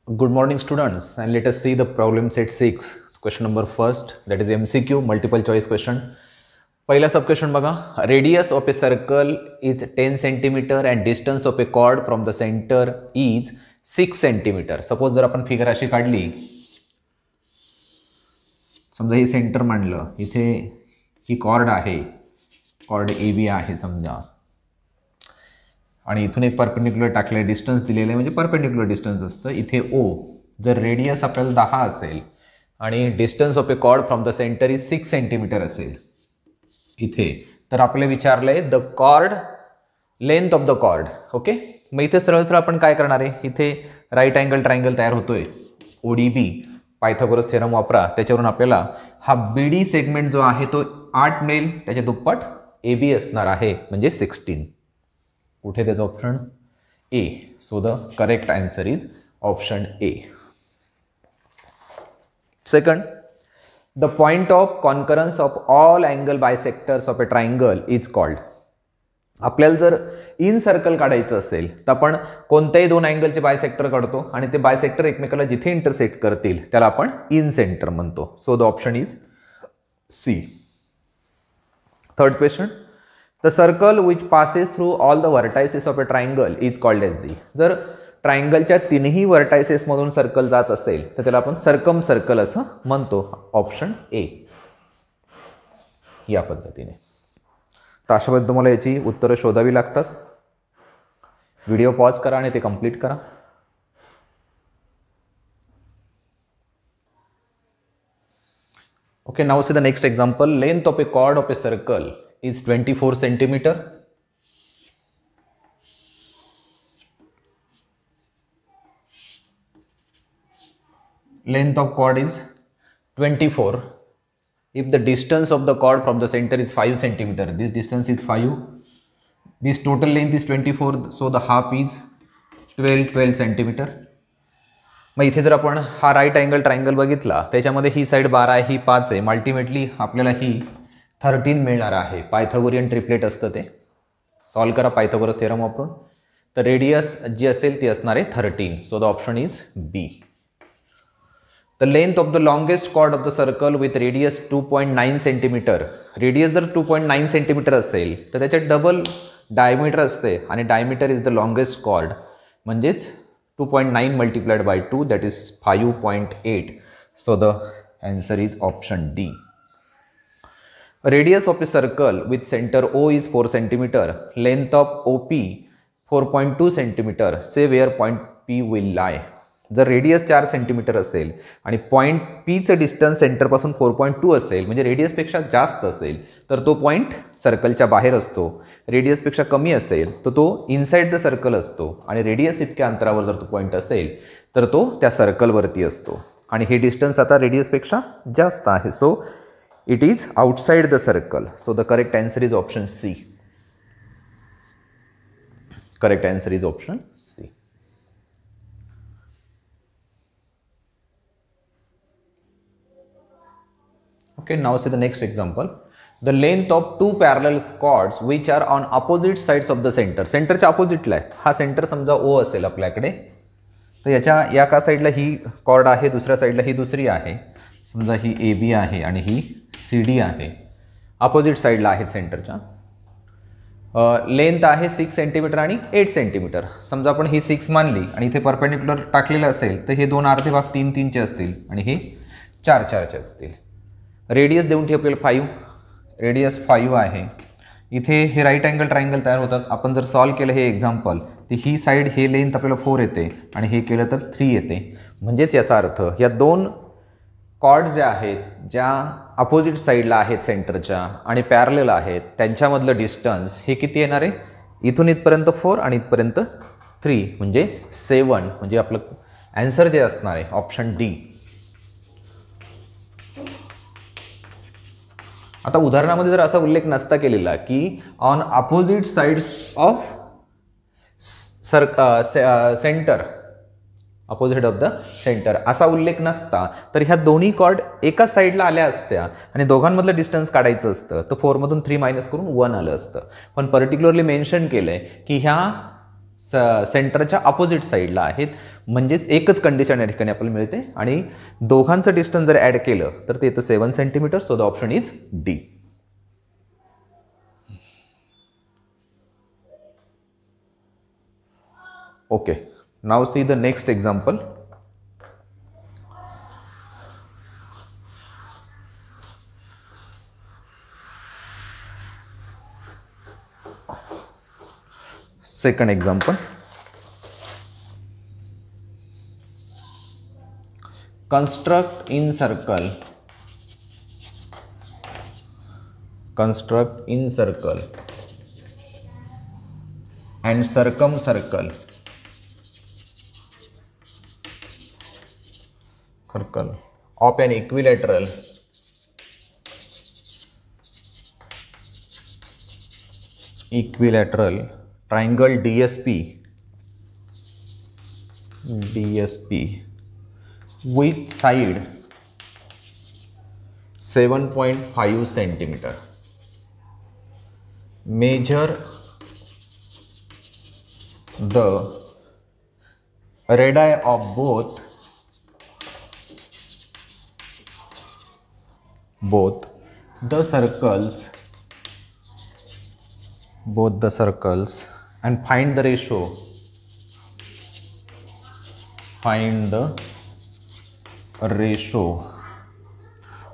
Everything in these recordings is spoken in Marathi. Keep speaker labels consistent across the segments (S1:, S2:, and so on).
S1: Good morning students, and let us see the problem set 6. Question number first, that is MCQ multiple choice question. पहिला सब क्वेश्चन बघा. Radius of a circle is 10 cm and distance of a chord from the center is 6 cm. Suppose जर आपण फिगर अशी काढली, समजा हे सेंटर मांडलं, इथे ही कॉर्ड आहे, कॉर्ड AB आहे समजा, आणि इथून एक परपेंडिक्युलर टाकले, डिस्टन्स दिलेलं आहे म्हणजे परपेंडिक्युलर डिस्टन्स असतं. इथे O जर रेडियस आपल्याला 10 असेल आणि distance of a chord from the centre is 6 cm असेल इथे, तर आपल्याला विचारलंय the chord length of the chord. Okay, मग इथे सरळ सरळ आपण काय करणार आहे, इथे राईट अँगल ट्रायंगल तयार होतोय ODB, पायथागोरस थेरम वापरा. त्याच्यावरून आपल्याला हा BD सेगमेंट जो आहे तो 8 मिळेल, त्याच्या दुप्पट AB असणार आहे म्हणजे 16. कुठे त्याचं option A. So the correct answer is option A. Second, the point of concurrence of all angle bisectors of A triangle is called. आपल्याला जर इन सर्कल काढायचं असेल तर आपण कोणत्याही दोन अँगलचे बायसेक्टर काढतो आणि ते बायसेक्टर एकमेकाला जिथे इंटरसेक्ट करतील त्याला आपण इन सेंटर म्हणतो. So the option is C. Third question, the circle which passes through all the vertices of A triangle is called as the. जर ट्रायंगलच्या तिन्ही व्हर्टायसेसमधून सर्कल जात असेल तर त्याला आपण सर्कम सर्कल असं म्हणतो. Option A. या पद्धतीने. तर अशा पद्धतीने तुम्हाला याची उत्तरं शोधावी लागतात. व्हिडिओ पॉज करा आणि ते कंप्लीट करा. Okay, now see the next example. Length of a chord of a circle is 24 cm. Length of chord is 24. If the distance of the chord from the center is 5 cm, this distance is 5. This total length is 24, so the half is 12 cm. मग इथे जर आपण हा राईट अँगल ट्रायंगल बघितला, त्याच्यामध्ये ही साईड 12 आहे, ही 5 आहे, अल्टिमेटली आपल्याला ही 13 मिळणार आहे. पायथागोरियन ट्रिपलेट असतं ते. सॉल्व करा पायथागोरस थेरम वापरून. तर रेडियस जी असेल ती असणार आहे 13. So the option is B. The length of the longest chord of the circle with radius 2.9 cm. Radius जर 2.9 cm असेल तर त्याच्यात डबल डायमीटर असते आणि diameter is the longest chord, म्हणजेच 2.9 multiplied by 2 that is 5.8. So the answer is option D. Radius of a circle with center O is 4 cm. Length of OP 4.2 cm. Say where point P will lie. जर रेडियस 4 cm असेल आणि पॉईंट P चं डिस्टन्स सेंटरपासून 4.2 असेल, म्हणजे रेडियसपेक्षा जास्त असेल तर तो पॉईंट सर्कलच्या बाहेर असतो. रेडियसपेक्षा कमी असेल तर तो इनसाइड द सर्कल असतो आणि रेडियस इतक्या अंतरावर जर तो पॉईंट असेल तर तो त्या सर्कलवरती असतो. आणि हे डिस्टन्स आता रेडियसपेक्षा जास्त आहे, so it is outside the circle. So the correct answer is option C. Correct answer is option C. Okay, now see the next example. The length of two parallel chords which are on opposite sides of the center. Center च्या opposite ला आहे. हा सेंटर समजा O असेल आपल्याकडे, तर याच्या या का साईडला ही कॉर्ड आहे, दुसऱ्या साईडला ही दुसरी आहे. समजा ही AB आहे आणि ही CD आहे, अपोजिट साईडला आहेत सेंटरच्या. लेंथ आहे 6 cm आणि 8 cm. समजा आपण ही 6 मानली आणि इथे परपेंडिक्युलर टाकलेलं असेल तर हे दोन अर्धे भाग 3 चे असतील आणि हे 4 चे असतील. रेडियस देऊन ठेवलेलं 5, रेडियस 5 आहे. इथे हे राईट अँगल ट्रायंगल तयार होतात. आपण जर सॉल्व केलं हे एक्झाम्पल तर ही साईड हे लेंथ आपल्याला 4 येते आणि हे केलं तर 3 येते. म्हणजेच याचा अर्थ या दोन कॉर्ड ज्या आहेत, ज्या अपोजिट साईडला आहेत सेंटरच्या आणि पॅरलल आहेत, त्यांच्यामधलं डिस्टन्स हे किती येणार आहे, इथून इथपर्यंत 4 आणि इथपर्यंत 3 म्हणजे 7. म्हणजे आपलं आन्सर जे असणार आहे ऑप्शन D. आता उदाहरणामध्ये जर असा उल्लेख नसता केलेला की on opposite sides of centre, opposite of the centre असा उल्लेख नसता तर ह्या दोन्ही कॉर्ड एका साईडला आल्या असत्या आणि दोघांमधलं डिस्टन्स काढायचं असतं तर 4 मधून 3 मायनस करून 1 आलं असतं. पण पर्टिक्युलरली मेन्शन केलंय की ह्या सेंटरच्या अपोजिट साईडला आहेत, म्हणजेच एकच कंडिशन या ठिकाणी आपल्याला मिळते आणि दोघांचं डिस्टन्स जर ॲड केलं तर ते येतं 7 centimetre. So the option is D. Okay, now C the next example. Second example, construct in circle and circle of an equilateral triangle DSP with side 7.5 centimeter. Measure the radii of both the circles and find the ratio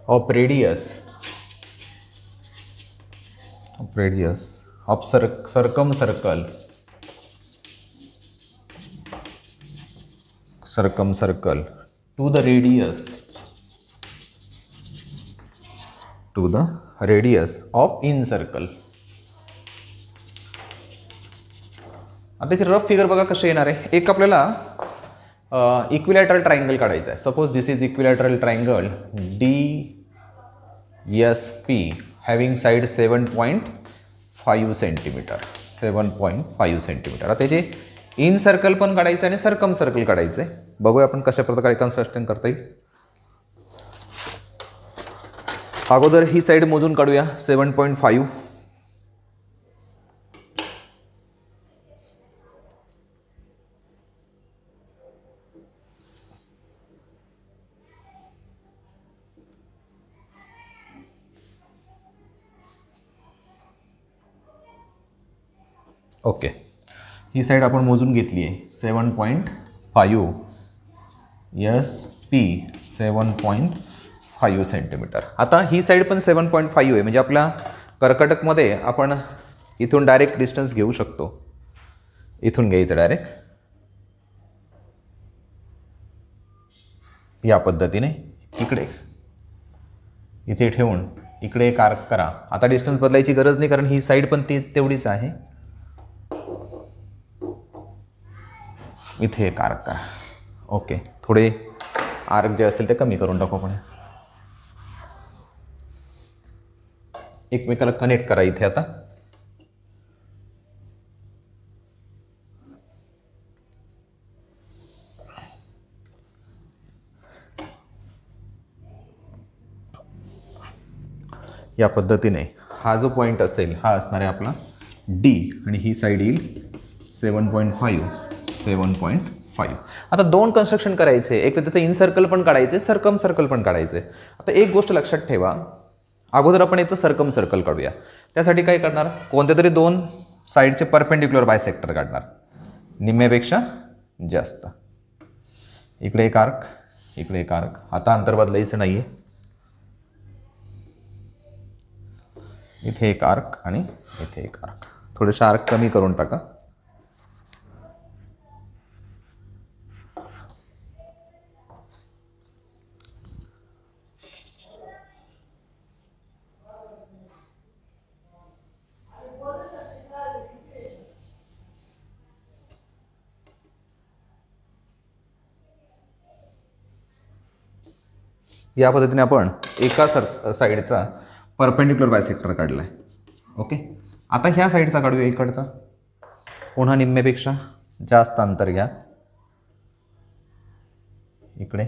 S1: of radius of circumcircle to the radius of incircle. आता त्याची रफ फिगर बघा कशी येणार आहे. एक आपल्याला इक्विलॅटरल ट्रायंगल काढायचा आहे. Suppose this is equilateral triangle DSP having side 7.5 centimetre. आता त्याचे इन सर्कल पण काढायचं आणि सर्कम सर्कल काढायचं आहे. बघूया आपण कशा प्रकारे कन्स्ट्रक्शन करता येईल. अगोदर ही साईड मोजून काढूया 7.5. ओके, ही साईड आपण मोजून घेतली आहे 7.5 SP 7.5 सेंटीमीटर. आता ही साईड पण 7.5 आहे, म्हणजे आपल्या कर्कटकमध्ये आपण इथून डायरेक्ट डिस्टन्स घेऊ शकतो. इथून घ्यायचं डायरेक्ट या पद्धतीने इकडे इथे ठेवून इकडे एक आर्क करा. आता डिस्टन्स बदलायची गरज नाही कारण ही साईड पण तेवढीच आहे. इथे एक आर्क करा. ओके, थोडे आर्क जे असतील ते कमी करून टाकू आपण. एकमेकाला कनेक्ट करा इथे. आता या पद्धतीने हा जो पॉइंट असेल हा असणार आहे आपला डी आणि ही साईड येईल 7.5. आता दोन कन्स्ट्रक्शन करायचे. एक तर त्याचं इन सर्कल पण काढायचे, सर्कम सर्कल पण काढायचे. आता एक गोष्ट लक्षात ठेवा, अगोदर आपण याचं सर्कम सर्कल काढूया. त्यासाठी काय करणार, कोणत्या तरी दोन साईडचे परपेंडिक्युलर बायसेक्टर काढणार निम्म्यापेक्षा जास्त. इकडे एक आर्क, इकडे एक आर्क. आता अंतर बदलायचं नाही आहे. इथे एक आर्क आणि इथे एक आर्क. थोडेसे आर्क कमी करून टाका. या पद्धतीने आपण एका साईडचा परपेंडिक्युलर बायसेक्टर काढला आहे. ओके, आता ह्या साईडचा काढूया इकडचा. पुन्हा निम्म्यापेक्षा जास्त अंतर घ्या. इकडे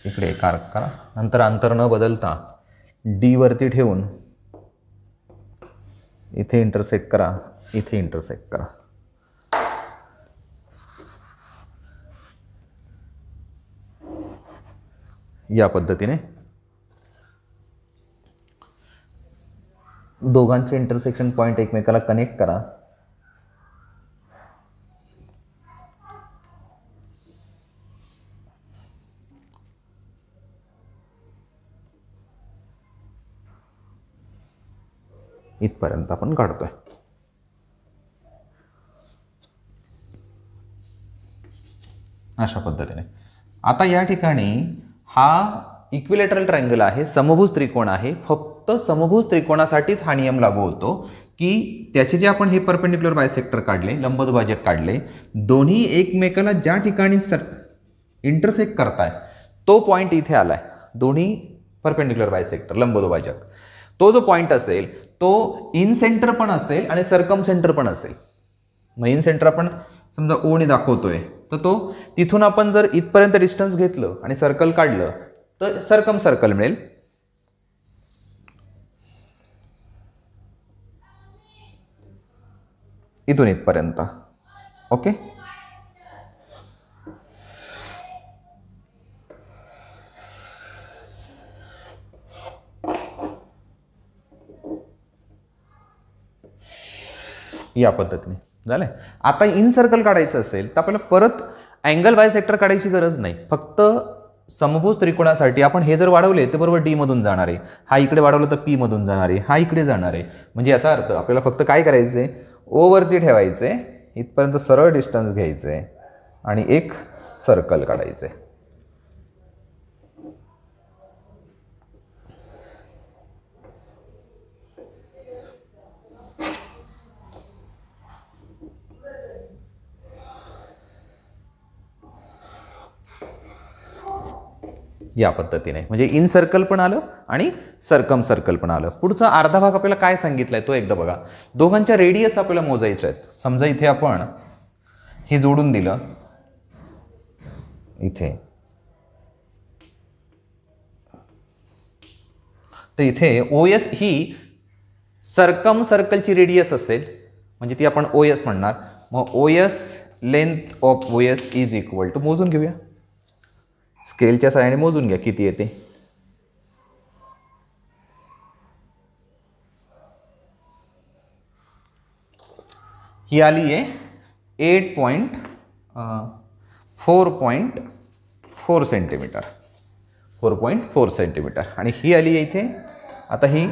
S1: इकडे एक आर्क करा. नंतर अंतर न बदलता डी वरती ठेवून इथे इंटरसेक्ट करा, इथे इंटरसेक्ट करा. या पद्धतीने दोघांचे इंटरसेक्शन पॉइंट एकमेकाला कनेक्ट करा. इथपर्यंत आपण काढतोय. अशा पद्धतीने आता या ठिकाणी हा इक्विलॅटरल ट्रायंगल आहे, समभुज त्रिकोण आहे. फक्त समभुज त्रिकोणासाठीच हा नियम लागू होतो की त्याचे जे आपण हे परपेंडिक्युलर बायसेक्टर काढले, लंबदुभाजक काढले, दोन्ही एकमेकाला ज्या ठिकाणी इंटरसेक्ट करताय तो पॉइंट इथे आलाय. दोन्ही परपेंडिक्युलर बायसेक्टर लंबदुभाजक, तो जो पॉइंट असेल तो इन सेंटर पण असेल आणि सरकम सेंटर पण असेल. मग इन सेंटर आपण समजा ओ ने दाखवतोय, तर तो तिथून आपण जर इथपर्यंत डिस्टन्स घेतलं आणि सर्कल काढलं तर सरकम सर्कल मिळेल. इथून इथपर्यंत. ओके, या पद्धतीने झालंय. आता इन सर्कल काढायचं असेल तर आपल्याला परत अँगल बायसेक्टर काढायची गरज नाही. फक्त समभुज त्रिकोणासाठी आपण हे जर वाढवले तर बरोबर डी मधून जाणार आहे, हा इकडे वाढवलं तर पी मधून जाणार आहे, हा इकडे जाणार आहे. म्हणजे याचा अर्थ आपल्याला फक्त काय करायचंय, ओ वरती ठेवायचे, इथपर्यंत सरळ डिस्टन्स घ्यायचे आणि एक सर्कल काढायचे. या पद्धतीने म्हणजे इन सर्कल पण आलं आणि सरकम सर्कल पण आलं. पुढचा अर्धा भाग आपल्याला काय सांगितलंय तो एकदा बघा. दोघांच्या रेडियस आपल्याला मोजायच्या आहेत. समजा इथे आपण हे जोडून दिलं इथे, तर इथे ओएस ही सरकम सर्कलची रेडियस असेल, म्हणजे ती आपण ओएस म्हणणार. मग OS length of OS is equal to, मोजून घेऊया स्केलच्या सहाय्याने, मोजून घ्या किती येते. ही आली आहे 4.4 सेंटीमीटर, 4.4 सेंटीमीटर. आणि ही आली आहे इथे, आता ही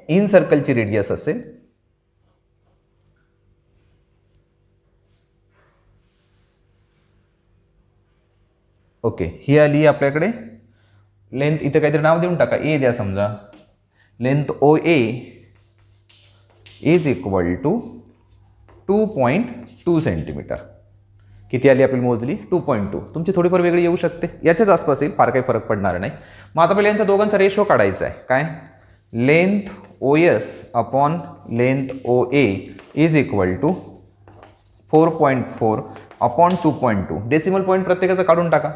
S1: इन सर्कलची रेडियस असेल. ओके, ही आली आपल्याकडे लेंथ, इथे काहीतरी नाव देऊन टाका, ए द्या समजा. Length O A is equal to 2.2 centimetre. किती आली आपली मोजली, 2.2. तुमची थोडीफार वेगळी येऊ शकते, याच्याच आसपास येईल, फार काही फरक पडणार नाही. मग आता पहिले यांच्या दोघांचा रेशो काढायचा आहे. काय, length O S upon length O A is equal to 4.4 upon 2.2. Decimal point प्रत्येकाचा काढून टाका.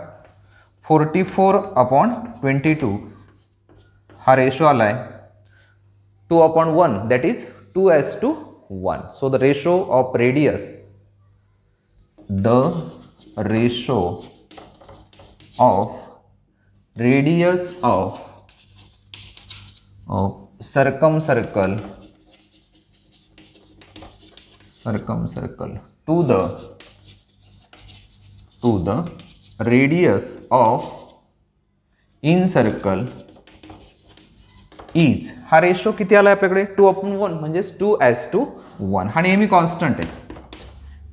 S1: 44/22 हा रेशो आलाय 2/1, that is 2:1. So the ratio of radius, the ratio of radius of circum circle to the radius of incircle is, हा रेशो किती आला आपल्याकडे 2/1 म्हणजे 2:1. हा नेहमी कॉन्स्टंट आहे.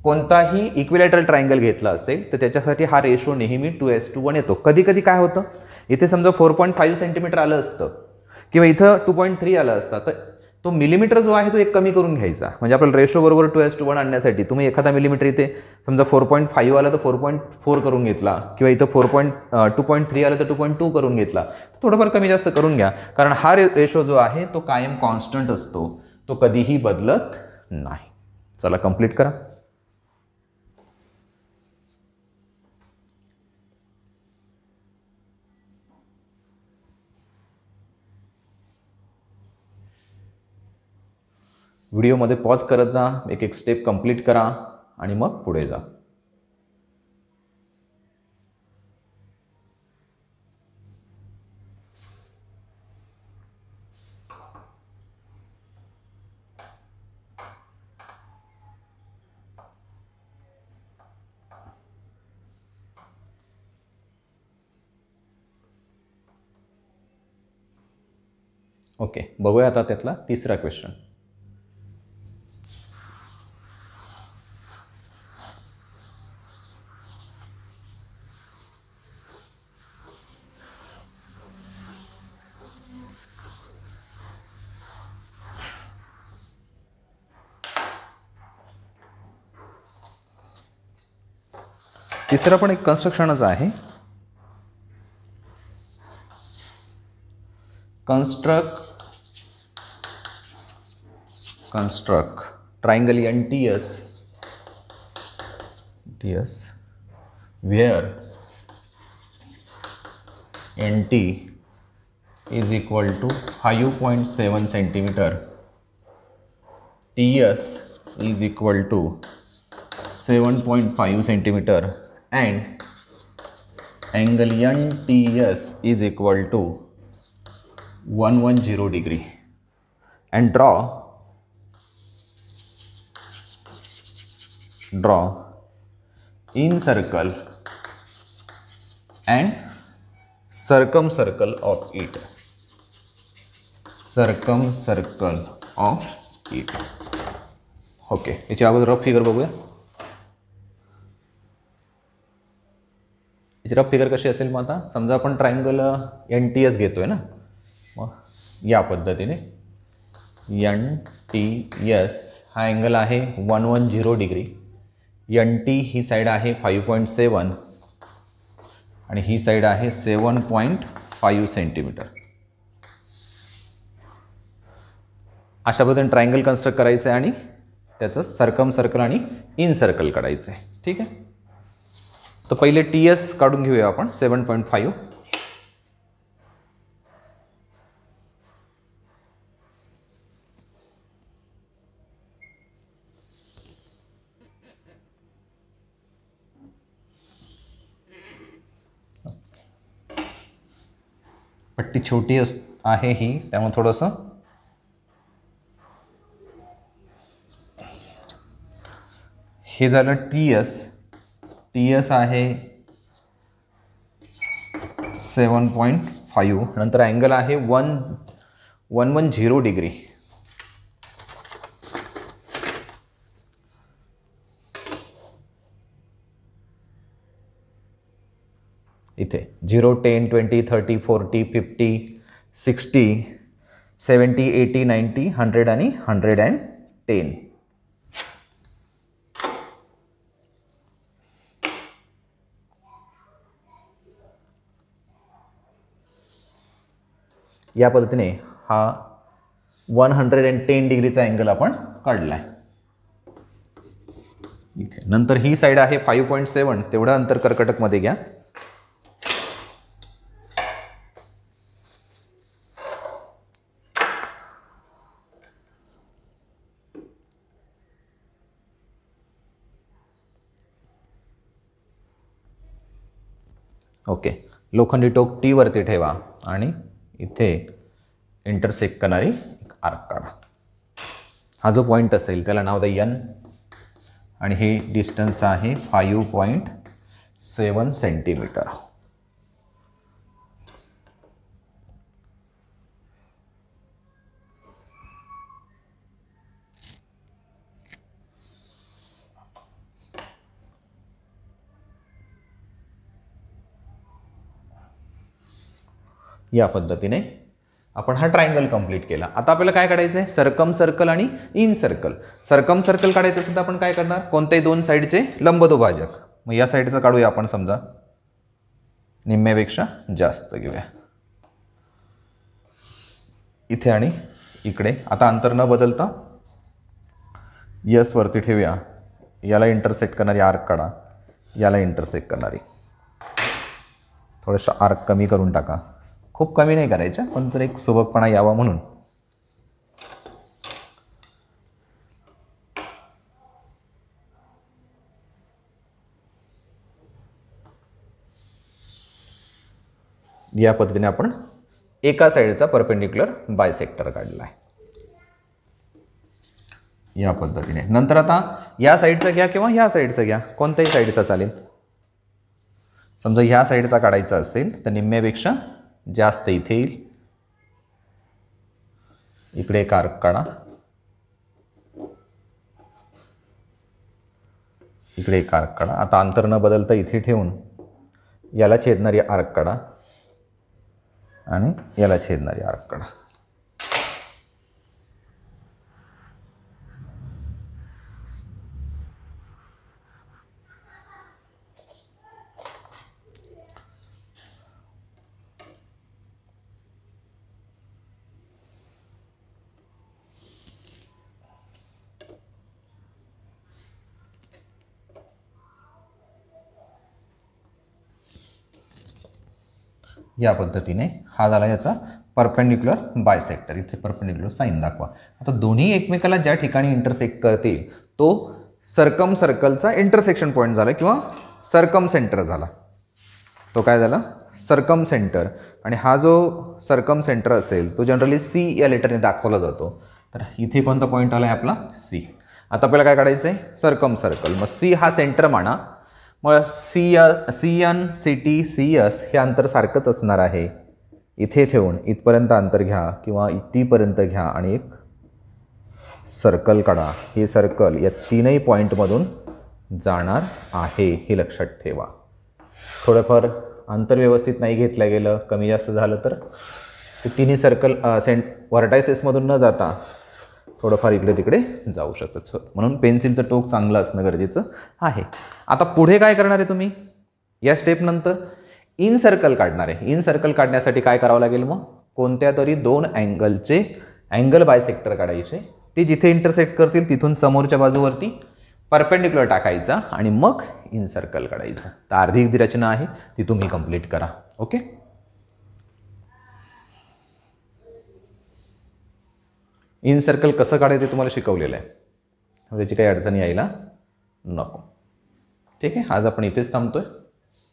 S1: कोणताही इक्विलॅटरल ट्रायंगल घेतला असेल तर त्याच्यासाठी हा रेशो नेहमी 2:1 येतो. कधी कधी काय होतं, इथे समजा 4.5 सेंटीमीटर आलं असतं किंवा इथं 2.3 आलं असतं, तर तो मिलीमीटर जो आहे तो एक कमी करून घ्यायचा. म्हणजे आपल्याला रेशो बरोबर 2:1 आणण्यासाठी तुम्ही एखादा मिलीमीटर इथे समजा 4.5 आला तर 4.4 करून घेतला, किंवा इथं 2.3 आलं तर 2.2 करून घेतला. थोडंफार कमी जास्त करून घ्या, कारण हा रेशो जो आहे तो कायम कॉन्स्टंट असतो, तो कधीही बदलत नाही. चला कंप्लीट करा. व्हिडिओमध्ये पॉज करत जा, एक एक स्टेप कंप्लीट करा आणि मग पुढे जा. ओके, बघूया आता त्यातला तिसरा क्वेश्चन. तिसरा पण एक कन्स्ट्रक्शनच आहे. construct triangle NTS where NT is equal to 5.7 centimeter, TS is equal to 7.5 centimeter and angle NTS is equal to 110 degree, and draw in circle and circumcircle of it. Okay, याच्या अगोदर रफ फिगर बघूया. याची रफ फिगर कशी असेल? मग आता समजा आपण ट्रायंगल NTS घेतोय ना, मग या पद्धतीने NTS हा अँगल आहे 110 डिग्री, NT ही साईड आहे 5.7 आणि ही साईड आहे 7.5 सेंटीमीटर. अशा पद्धतीने ट्रायंगल कन्स्ट्रक्ट करायचं आहे आणि त्याचं सर्कल आणि इन सर्कल काढायचं आहे. ठीक आहे, तर पहिले TS काढून घेऊया आपण 7.5. पट्टी छोटी आहे ही, त्यामुळे थोडंसं हे झालं TS आहे 7.5. नंतर अँगल आहे 110 डिग्री. इथे 0, 10, 20, 30, 40, 50, 60, 70, 80, 90, 100 आणि 110. या पद्धतीने हा 110 डिग्रीचा अँगल आपण काढलाय. इथे नंतर ही साईड आहे 5.7, तेवढं अंतर कर्कटक मध्ये घ्या. ओके, लोखंडी टोक T वरती ठेवा आणि इथे इंटरसेक्ट करणारी एक आर्क काढा. हा जो पॉईंट असेल त्याला नाव द्या N आणि हे डिस्टन्स आहे 5.7 सेंटीमीटर. या पद्धतीने आपण हा ट्रायंगल कंप्लीट केला. आता आपल्याला काय काढायचं आहे? सर्कल आणि इन सर्कल. सर्कल काढायचं असेल तर आपण काय करणार? कोणत्याही दोन साईडचे लंबदुभाजक. मग या साईडचं काढूया आपण, समजा निम्म्यापेक्षा जास्त घेऊया इथे आणि इकडे. आता अंतर न बदलता S वरती ठेवूया. याला इंटरसेक्ट करणारी आर्क काढा, याला इंटरसेक्ट करणारी. थोडंसं आर्क कमी करून टाका, खूप कमी नाही करायच्या, पण जर एक सुबकपणा यावा म्हणून. या पद्धतीने आपण एका साईडचा परपेंडिक्युलर बायसेक्टर काढला आहे या पद्धतीने. नंतर आता या साईडचा घ्या किंवा ह्या साईडचा घ्या, कोणत्याही साईडचा चालेल. समजा ह्या साईडचा काढायचा असेल तर निम्म्यापेक्षा जास्त इथे येईल. इकडे एक आर्क काढा, इकडे एक आर्क काढा. आता अंतर न बदलता इथे ठेवून याला छेदणारी आर्क काढा आणि याला छेदणारी आर्क काढा. या पद्धतीने हा झाला याचा परपेंडिक्युलर बायसेक्टर. इथे परपेंडिक्युलर साईन दाखवा. आता दोन्ही एकमेकाला ज्या ठिकाणी इंटरसेक्ट करतील तो सर्कम सर्कलचा इंटरसेक्शन पॉईंट झाला किंवा सर्कम सेंटर झाला. तो काय झाला? Circum centre. आणि हा जो सर्कम सेंटर असेल तो जनरली सी या लेटरने दाखवला जातो. तर इथे कोणता पॉईंट आला आहे आपला? सी. आता आपल्याला काय काढायचं आहे? Circumcircle. मग सी हा सेंटर माना. मग C N C T C S हे अंतर सारखंच असणार आहे. इथे ठेवून इथपर्यंत अंतर घ्या किंवा इथपर्यंत घ्या आणि एक सर्कल काढा. हे सर्कल या तीनही पॉईंटमधून जाणार आहे हे लक्षात ठेवा. थोडंफार अंतर व्यवस्थित नाही घेतलं गेलं, कमी जास्त झालं तर ते तिन्ही सर्कल व्हर्टायसेसमधून न जाता थोडंफार इकडे तिकडे जाऊ शकतं. म्हणून पेन्सिलचं टोक चांगलं असणं गरजेचं आहे. आता पुढे काय करणार आहे तुम्ही? या स्टेपनंतर इन सर्कल काढणार आहे. इन सर्कल काढण्यासाठी काय करावं लागेल? मग कोणत्या तरी दोन अँगलचे अँगल बायसेक्टर काढायचे. ते जिथे इंटरसेक्ट करतील तिथून समोरच्या बाजूवरती परपेंडिक्युलर टाकायचा आणि मग इन सर्कल काढायचं. तर अर्धी जी रचना आहे ती तुम्ही कंप्लीट करा. ओके. इन सर्कल कसं काढायचं ते तुम्हाला शिकवलेलं आहे. त्याची काही अडचणी यायला नको. ठीक आहे. आज आपण इथेच थांबतोय.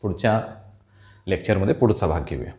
S1: पुढच्या लेक्चरमध्ये पुढचा भाग घेऊया.